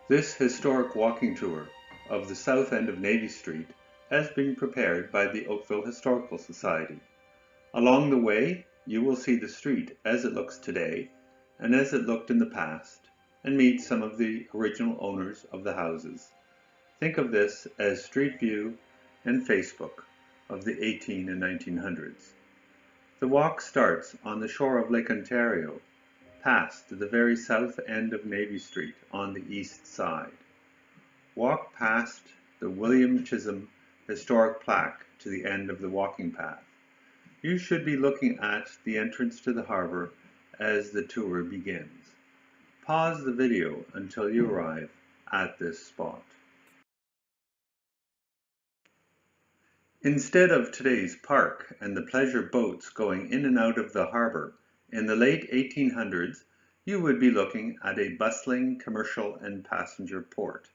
This historic walking tour of the south end of Navy Street has been prepared by the Oakville Historical Society. Along the way, you will see the street as it looks today and as it looked in the past, and meet some of the original owners of the houses. Think of this as Street View and Facebook of the 18 and 1900s. The walk starts on the shore of Lake Ontario, past the very south end of Navy Street on the east side. Walk past the William Chisholm historic plaque to the end of the walking path. You should be looking at the entrance to the harbor as the tour begins. Pause the video until you arrive at this spot. Instead of today's park and the pleasure boats going in and out of the harbor, in the late 1800s, you would be looking at a bustling commercial and passenger port.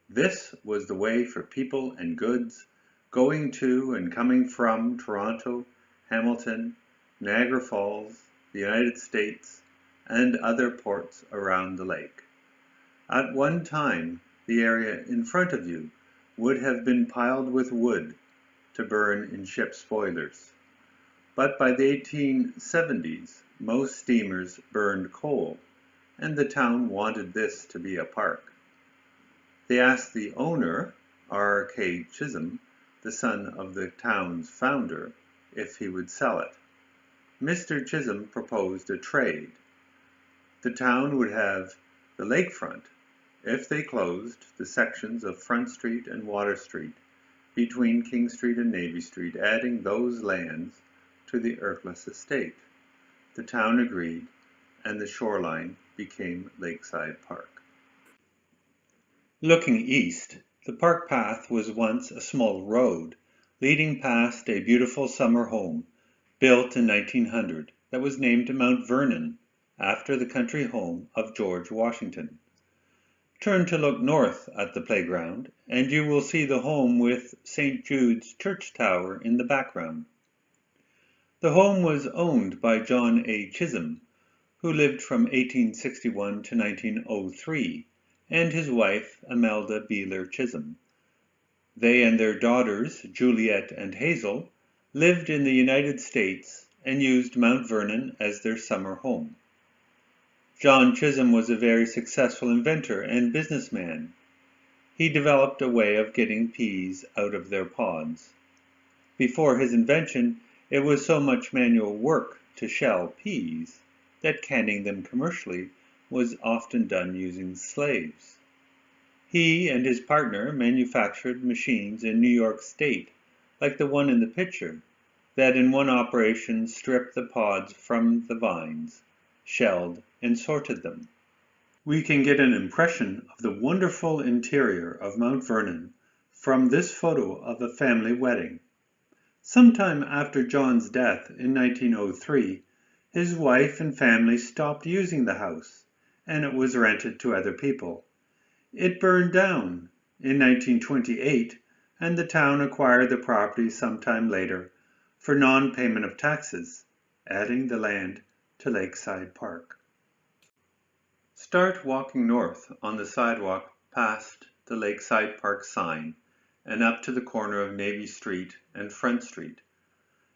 This was the way for people and goods going to and coming from Toronto, Hamilton, Niagara Falls, the United States, and other ports around the lake. At one time, the area in front of you would have been piled with wood to burn in ship's boilers. But by the 1870s, most steamers burned coal, and the town wanted this to be a park. They asked the owner, R.K. Chisholm, the son of the town's founder, if he would sell it. Mr. Chisholm proposed a trade. The town would have the lakefront if they closed the sections of Front Street and Water Street between King Street and Navy Street, adding those lands to the Ercles estate. The town agreed, and the shoreline became Lakeside Park. Looking east, the park path was once a small road leading past a beautiful summer home built in 1900 that was named Mount Vernon after the country home of George Washington. Turn to look north at the playground, and you will see the home with St. Jude's church tower in the background. The home was owned by John A. Chisholm, who lived from 1861 to 1903, and his wife, Imelda Beeler Chisholm. They and their daughters, Juliet and Hazel, lived in the United States and used Mount Vernon as their summer home. John Chisholm was a very successful inventor and businessman. He developed a way of getting peas out of their pods. Before his invention, it was so much manual work to shell peas that canning them commercially was often done using slaves. He and his partner manufactured machines in New York State, like the one in the picture, that in one operation stripped the pods from the vines, shelled, and sorted them. We can get an impression of the wonderful interior of Mount Vernon from this photo of a family wedding. Sometime after John's death in 1903, his wife and family stopped using the house, and it was rented to other people. It burned down in 1928, and the town acquired the property sometime later for non-payment of taxes, adding the land to Lakeside Park. Start walking north on the sidewalk past the Lakeside Park sign and up to the corner of Navy Street and Front Street.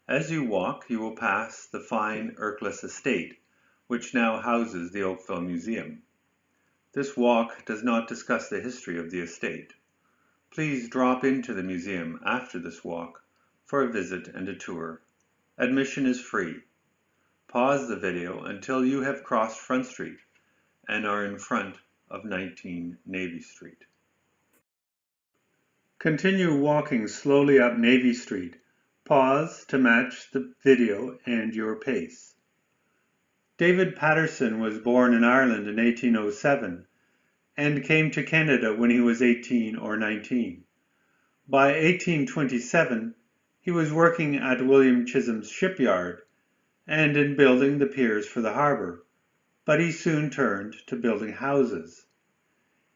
As you walk, you will pass the fine Ercles estate, which now houses the Oakville Museum. This walk does not discuss the history of the estate. Please drop into the museum after this walk for a visit and a tour. Admission is free. Pause the video until you have crossed Front Street and are in front of 19 Navy Street. Continue walking slowly up Navy Street. Pause to match the video and your pace. David Patterson was born in Ireland in 1807 and came to Canada when he was 18 or 19. By 1827, he was working at William Chisholm's shipyard and in building the piers for the harbor, but he soon turned to building houses.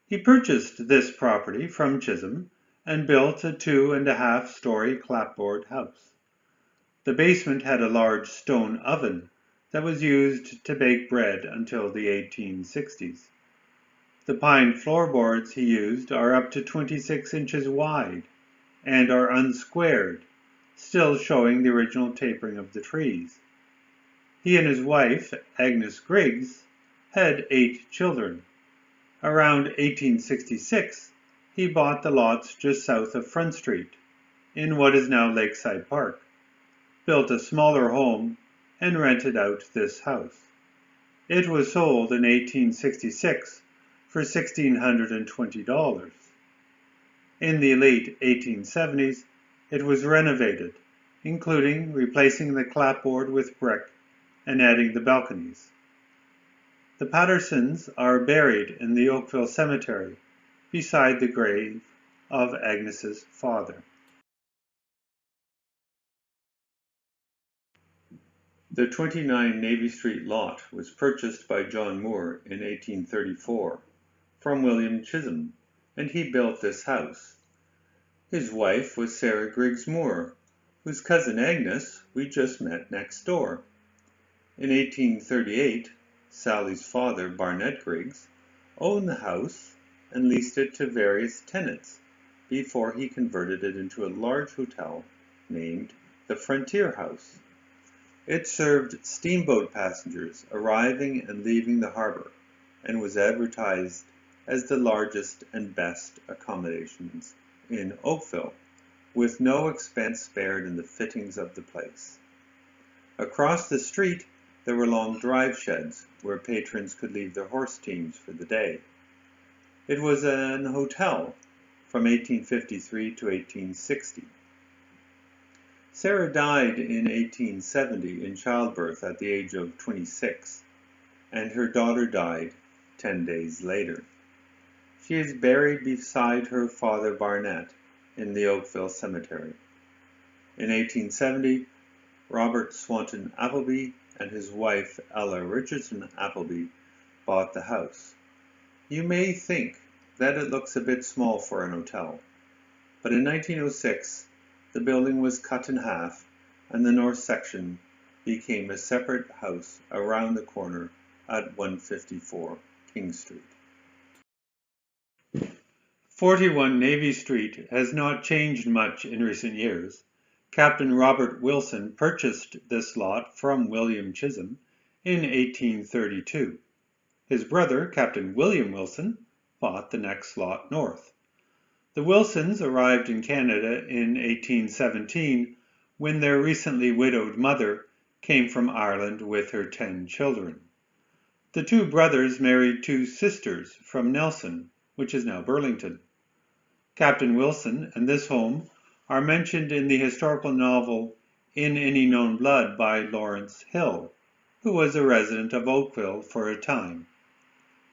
He purchased this property from Chisholm and built a 2.5-story clapboard house. The basement had a large stone oven that was used to bake bread until the 1860s. The pine floorboards he used are up to 26 inches wide and are unsquared, still showing the original tapering of the trees. He and his wife, Agnes Griggs, had 8 children. Around 1866, he bought the lots just south of Front Street, in what is now Lakeside Park, built a smaller home, and rented out this house. It was sold in 1866 for $1,620. In the late 1870s, it was renovated, including replacing the clapboard with brick and adding the balconies. The Pattersons are buried in the Oakville Cemetery, beside the grave of Agnes's father. The 29 Navy Street lot was purchased by John Moore in 1834 from William Chisholm, and he built this house. His wife was Sarah Griggs Moore, whose cousin Agnes we just met next door. In 1838, Sally's father, Barnett Griggs, owned the house and leased it to various tenants before he converted it into a large hotel named the Frontier House. It served steamboat passengers arriving and leaving the harbor and was advertised as the largest and best accommodations in Oakville, with no expense spared in the fittings of the place. Across the street, there were long drive sheds where patrons could leave their horse teams for the day. It was an hotel from 1853 to 1860. Sarah died in 1870 in childbirth at the age of 26, and her daughter died 10 days later. She is buried beside her father Barnett in the Oakville Cemetery. In 1870, Robert Swanton Appleby and his wife Ella Richardson Appleby bought the house. You may think that it looks a bit small for an hotel, but in 1906 the building was cut in half and the north section became a separate house around the corner at 154 King Street. 41 Navy Street has not changed much in recent years. Captain Robert Wilson purchased this lot from William Chisholm in 1832. His brother, Captain William Wilson, bought the next lot north. The Wilsons arrived in Canada in 1817 when their recently widowed mother came from Ireland with her 10 children. The 2 brothers married 2 sisters from Nelson, which is now Burlington. Captain Wilson and this home are mentioned in the historical novel In Any Known Blood by Lawrence Hill, who was a resident of Oakville for a time.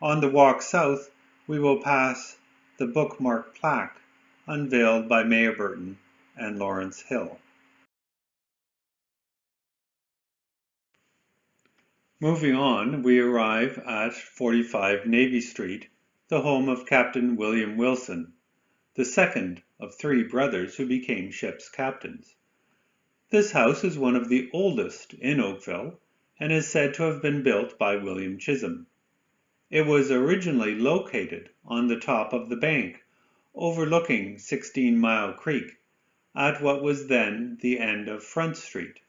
On the walk south, we will pass the bookmark plaque unveiled by Mayor Burton and Lawrence Hill. Moving on, we arrive at 45 Navy Street, the home of Captain William Wilson, the second of 3 brothers who became ship's captains. This house is one of the oldest in Oakville and is said to have been built by William Chisholm. It was originally located on the top of the bank overlooking 16 Mile Creek at what was then the end of Front Street.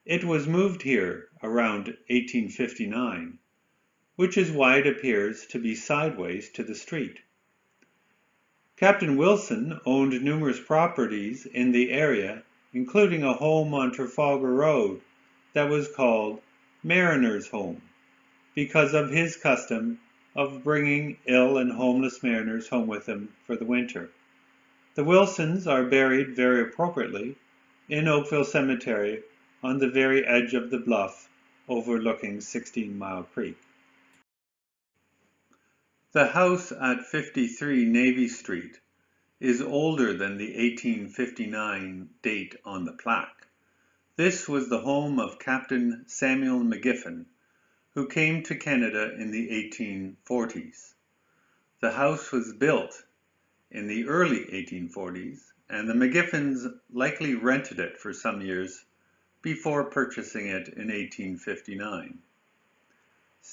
It was moved here around 1859, which is why it appears to be sideways to the street. Captain Wilson owned numerous properties in the area, including a home on Trafalgar Road that was called Mariner's Home, because of his custom of bringing ill and homeless mariners home with him for the winter. The Wilsons are buried very appropriately in Oakville Cemetery on the very edge of the bluff overlooking 16 Mile Creek. The house at 53 Navy Street is older than the 1859 date on the plaque. This was the home of Captain Samuel McGiffin, who came to Canada in the 1840s. The house was built in the early 1840s, and the McGiffins likely rented it for some years before purchasing it in 1859.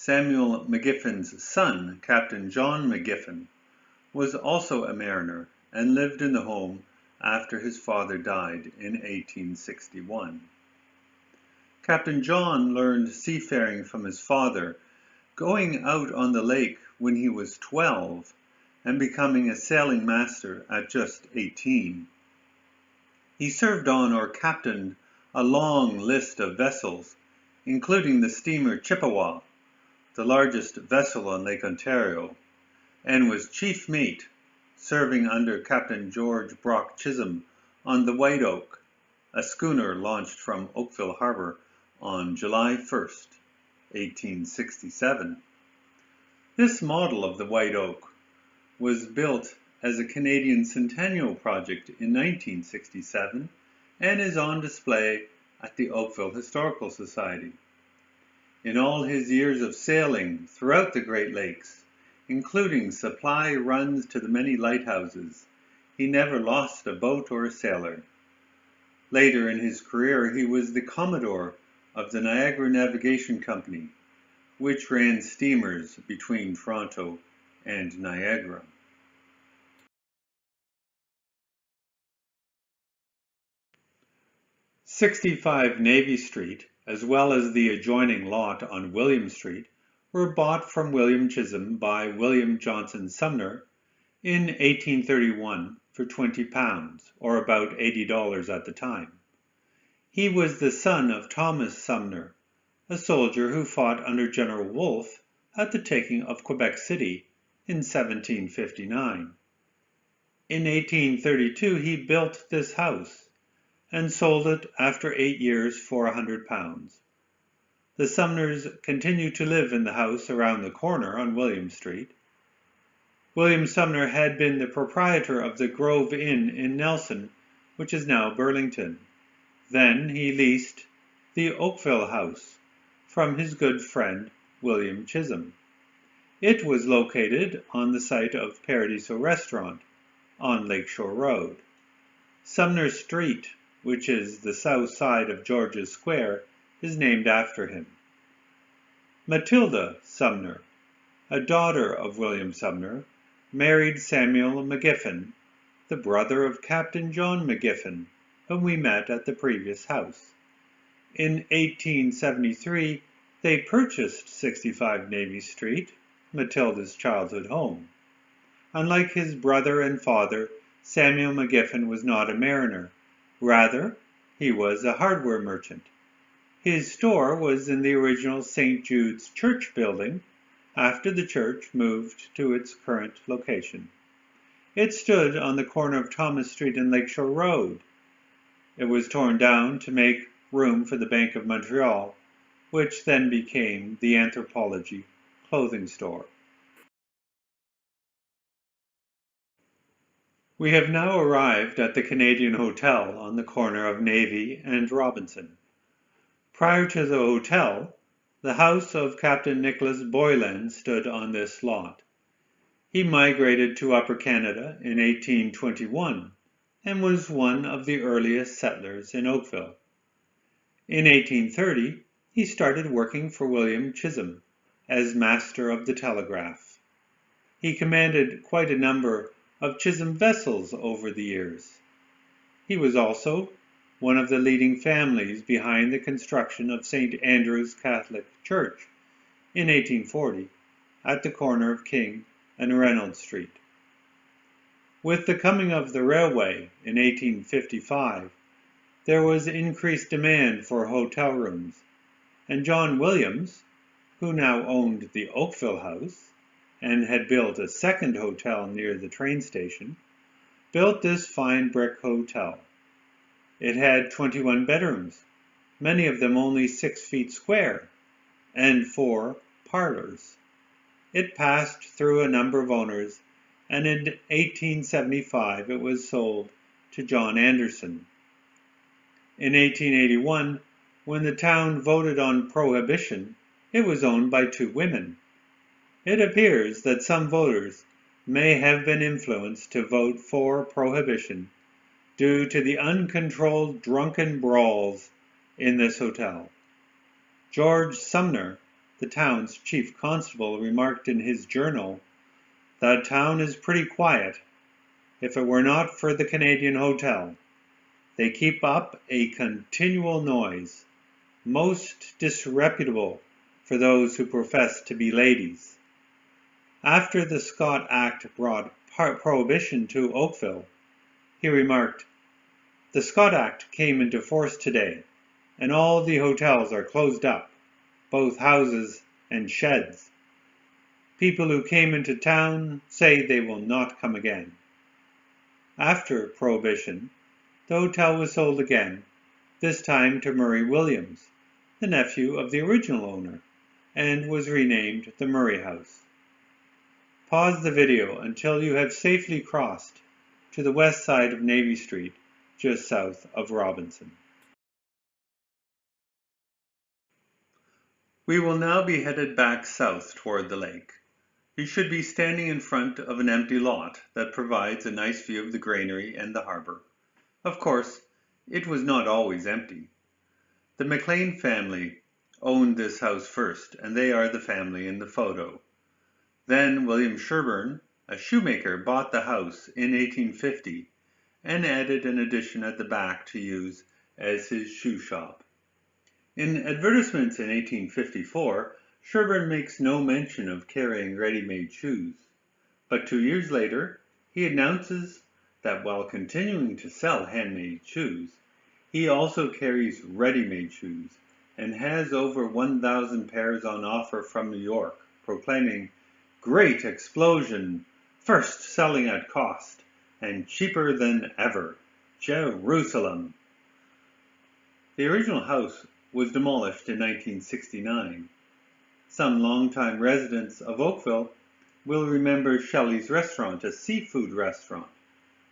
Samuel McGiffin's son, Captain John McGiffin, was also a mariner and lived in the home after his father died in 1861. Captain John learned seafaring from his father, going out on the lake when he was 12 and becoming a sailing master at just 18. He served on or captained a long list of vessels, including the steamer Chippewa, the largest vessel on Lake Ontario, and was chief mate, serving under Captain George Brock Chisholm on the White Oak, a schooner launched from Oakville Harbor on July 1st, 1867. This model of the White Oak was built as a Canadian Centennial project in 1967 and is on display at the Oakville Historical Society. In all his years of sailing throughout the Great Lakes, including supply runs to the many lighthouses, he never lost a boat or a sailor. Later in his career, he was the Commodore of the Niagara Navigation Company, which ran steamers between Toronto and Niagara. "65 Navy Street, as well as the adjoining lot on William Street, were bought from William Chisholm by William Johnson Sumner in 1831 for £20, or about $80 at the time. He was the son of Thomas Sumner, a soldier who fought under General Wolfe at the taking of Quebec City in 1759. In 1832 he built this house and sold it after 8 years for £100. The Sumners continued to live in the house around the corner on William Street. William Sumner had been the proprietor of the Grove Inn in Nelson, which is now Burlington. Then he leased the Oakville House from his good friend William Chisholm. It was located on the site of Paradiso Restaurant on Lakeshore Road. Sumner Street, which is the south side of George's Square, is named after him. Matilda Sumner, a daughter of William Sumner, married Samuel McGiffin, the brother of Captain John McGiffin, whom we met at the previous house. In 1873, they purchased 65 Navy Street, Matilda's childhood home. Unlike his brother and father, Samuel McGiffin was not a mariner. Rather, he was a hardware merchant. His store was in the original St. Jude's Church building after the church moved to its current location. It stood on the corner of Thomas Street and Lakeshore Road. It was torn down to make room for the Bank of Montreal, which then became the Anthropologie clothing store. We have now arrived at the Canadian Hotel on the corner of Navy and Robinson. Prior to the hotel, the house of Captain Nicholas Boylan stood on this lot. He migrated to Upper Canada in 1821 and was one of the earliest settlers in Oakville. In 1830, he started working for William Chisholm as Master of the Telegraph. He commanded quite a number of Chisholm vessels over the years. He was also one of the leading families behind the construction of St. Andrew's Catholic Church in 1840 at the corner of King and Reynolds Street. With the coming of the railway in 1855, there was increased demand for hotel rooms, and John Williams, who now owned the Oakville House and had built a second hotel near the train station, built this fine brick hotel. It had 21 bedrooms, many of them only 6 feet square, and 4 parlors. It passed through a number of owners, and in 1875 it was sold to John Anderson. In 1881, when the town voted on prohibition, it was owned by 2 women. It appears that some voters may have been influenced to vote for prohibition due to the uncontrolled drunken brawls in this hotel. George Sumner the town's chief constable remarked in his journal, "The town is pretty quiet, if it were not for the Canadian Hotel. They keep up a continual noise, most disreputable for those who profess to be ladies." After the Scott Act brought prohibition to Oakville, he remarked, "The Scott Act came into force today, and all the hotels are closed up, both houses and sheds. People who came into town say they will not come again." After prohibition, the hotel was sold again, this time to Murray Williams, the nephew of the original owner, and was renamed the Murray House. Pause the video until you have safely crossed to the west side of Navy Street, just south of Robinson. We will now be headed back south toward the lake. You should be standing in front of an empty lot that provides a nice view of the granary and the harbor. Of course, it was not always empty. The McLean family owned this house first, and they are the family in the photo. Then William Sherburne, a shoemaker, bought the house in 1850 and added an addition at the back to use as his shoe shop. In advertisements in 1854, Sherburne makes no mention of carrying ready-made shoes, but 2 years later he announces that while continuing to sell handmade shoes, he also carries ready-made shoes and has over 1,000 pairs on offer from New York, proclaiming, "Great explosion, first selling at cost, and cheaper than ever, Jerusalem." The original house was demolished in 1969. Some longtime residents of Oakville will remember Shelley's Restaurant, a seafood restaurant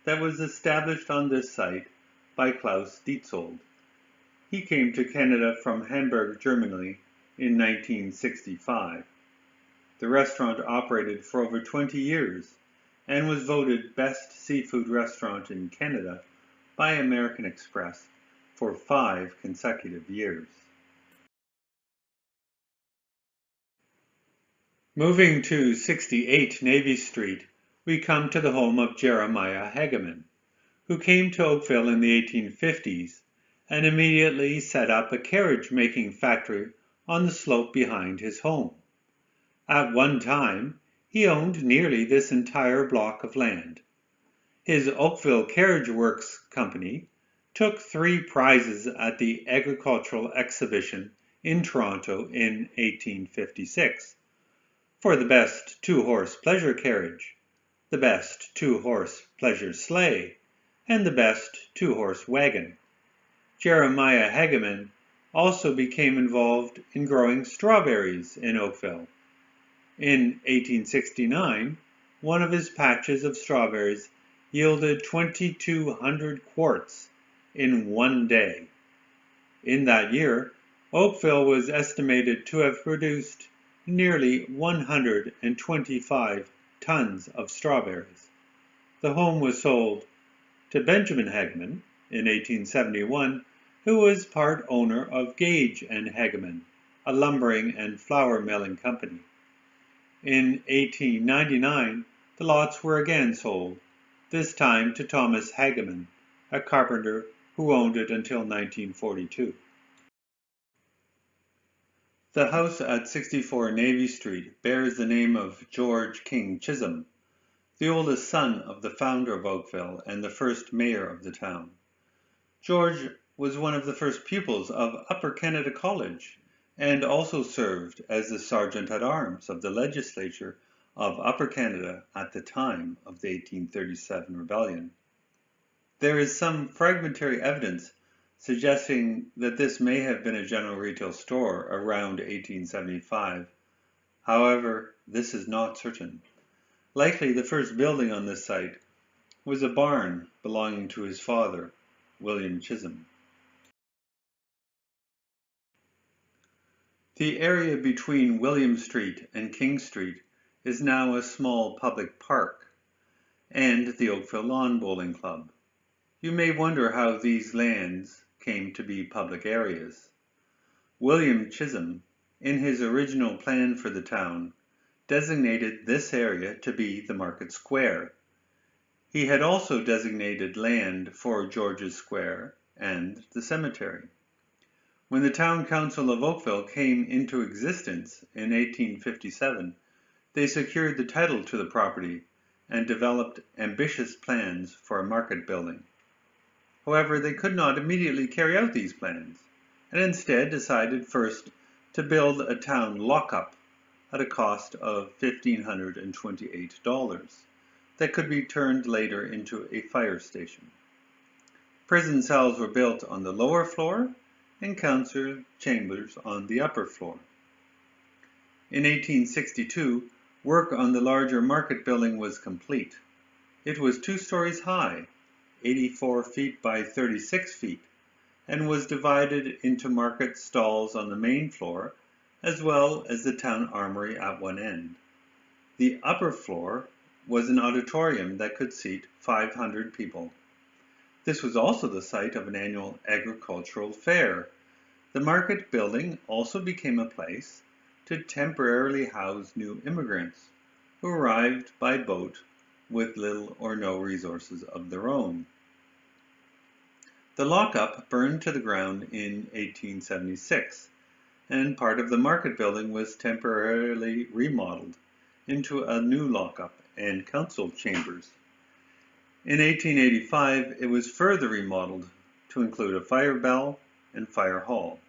that was established on this site by Klaus Dietzold. He came to Canada from Hamburg, Germany in 1965. The restaurant operated for over 20 years and was voted Best Seafood Restaurant in Canada by American Express for 5 consecutive years. Moving to 68 Navy Street, we come to the home of Jeremiah Hageman, who came to Oakville in the 1850s and immediately set up a carriage-making factory on the slope behind his home. At one time, he owned nearly this entire block of land. His Oakville Carriage Works Company took 3 prizes at the Agricultural Exhibition in Toronto in 1856 for the best 2-horse pleasure carriage, the best 2-horse pleasure sleigh, and the best 2-horse wagon. Jeremiah Hageman also became involved in growing strawberries in Oakville. In 1869, one of his patches of strawberries yielded 2,200 quarts in one day. In that year, Oakville was estimated to have produced nearly 125 tons of strawberries. The home was sold to Benjamin Hageman in 1871, who was part owner of Gage and Hageman, a lumbering and flour milling company. In 1899, the lots were again sold, this time to Thomas Hageman, a carpenter who owned it until 1942. The house at 64 Navy Street bears the name of George King Chisholm, the oldest son of the founder of Oakville and the first mayor of the town. George was one of the first pupils of Upper Canada College and also served as the Sergeant-at-Arms of the legislature of Upper Canada at the time of the 1837 rebellion. There is some fragmentary evidence suggesting that this may have been a general retail store around 1875. However, this is not certain. Likely the first building on this site was a barn belonging to his father, William Chisholm. The area between William Street and King Street is now a small public park and the Oakville Lawn Bowling Club. You may wonder how these lands came to be public areas. William Chisholm in his original plan for the town, designated this area to be the market square. He had also designated land for George's Square and the cemetery. When the Town Council of Oakville came into existence in 1857, they secured the title to the property and developed ambitious plans for a market building. However, they could not immediately carry out these plans, and instead decided first to build a town lockup at a cost of $1,528 that could be turned later into a fire station. Prison cells were built on the lower floor and council chambers on the upper floor. In 1862, work on the larger market building was complete. It was 2 stories high, 84 feet by 36 feet, and was divided into market stalls on the main floor, as well as the town armory at one end. The upper floor was an auditorium that could seat 500 people. This was also the site of an annual agricultural fair. The market building also became a place to temporarily house new immigrants who arrived by boat with little or no resources of their own. The lockup burned to the ground in 1876, and part of the market building was temporarily remodeled into a new lockup and council chambers. In 1885, it was further remodeled to include a fire bell and fire hall.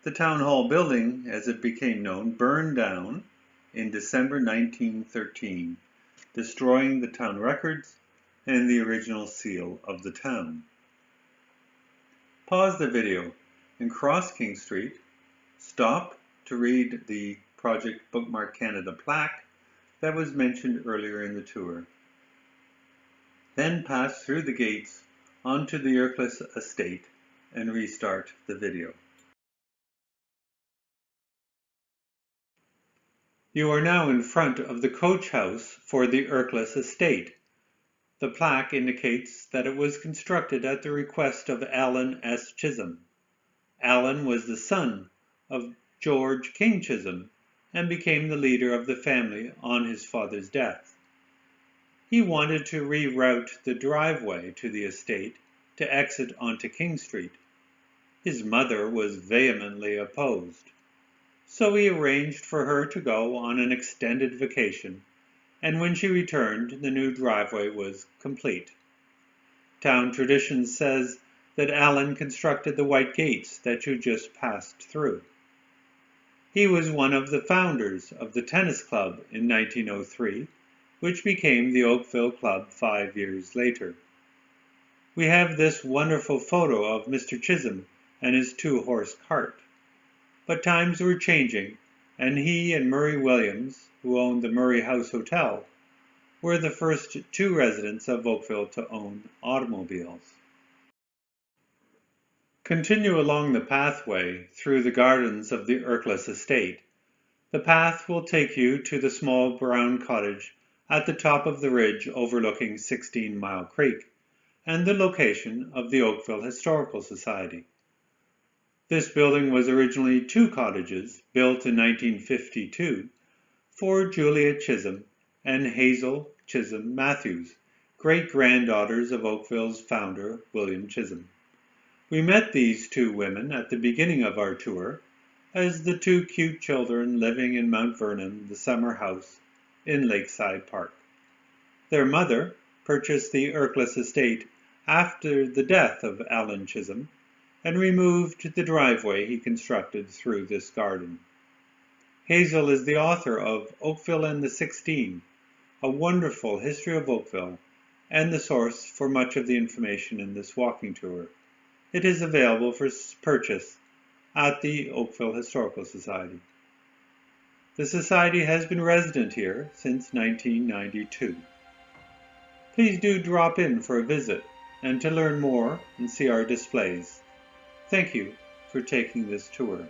The town hall building, as it became known, burned down in December 1913, destroying the town records and the original seal of the town. Pause the video and cross King Street, stop to read the Project Bookmark Canada plaque that was mentioned earlier in the tour. Then pass through the gates onto the Ercles estate and restart the video. You are now in front of the coach house for the Ercles estate. The plaque indicates that it was constructed at the request of Allen S. Chisholm. Allen was the son of George King Chisholm and became the leader of the family on his father's death. He wanted to reroute the driveway to the estate to exit onto King Street. His mother was vehemently opposed, so he arranged for her to go on an extended vacation, and when she returned, the new driveway was complete. Town tradition says that Allen constructed the white gates that you just passed through. He was one of the founders of the tennis club in 1903, which became the Oakville Club 5 years later. We have this wonderful photo of Mr. Chisholm and his 2-horse cart. But times were changing, and he and Murray Williams, who owned the Murray House Hotel, were the first 2 residents of Oakville to own automobiles. Continue along the pathway through the gardens of the Ercles estate. The path will take you to the small brown cottage at the top of the ridge overlooking 16 Mile Creek, and the location of the Oakville Historical Society. This building was originally 2 cottages, built in 1952, for Julia Chisholm and Hazel Chisholm Matthews, great-granddaughters of Oakville's founder, William Chisholm. We met these 2 women at the beginning of our tour as the 2 cute children living in Mount Vernon, the summer house in Lakeside Park. Their mother purchased the Ercles estate after the death of Allen Chisholm and removed the driveway he constructed through this garden. Hazel is the author of Oakville and the 16, a wonderful history of Oakville, and the source for much of the information in this walking tour. It is available for purchase at the Oakville Historical Society. The Society has been resident here since 1992. Please do drop in for a visit and to learn more and see our displays. Thank you for taking this tour.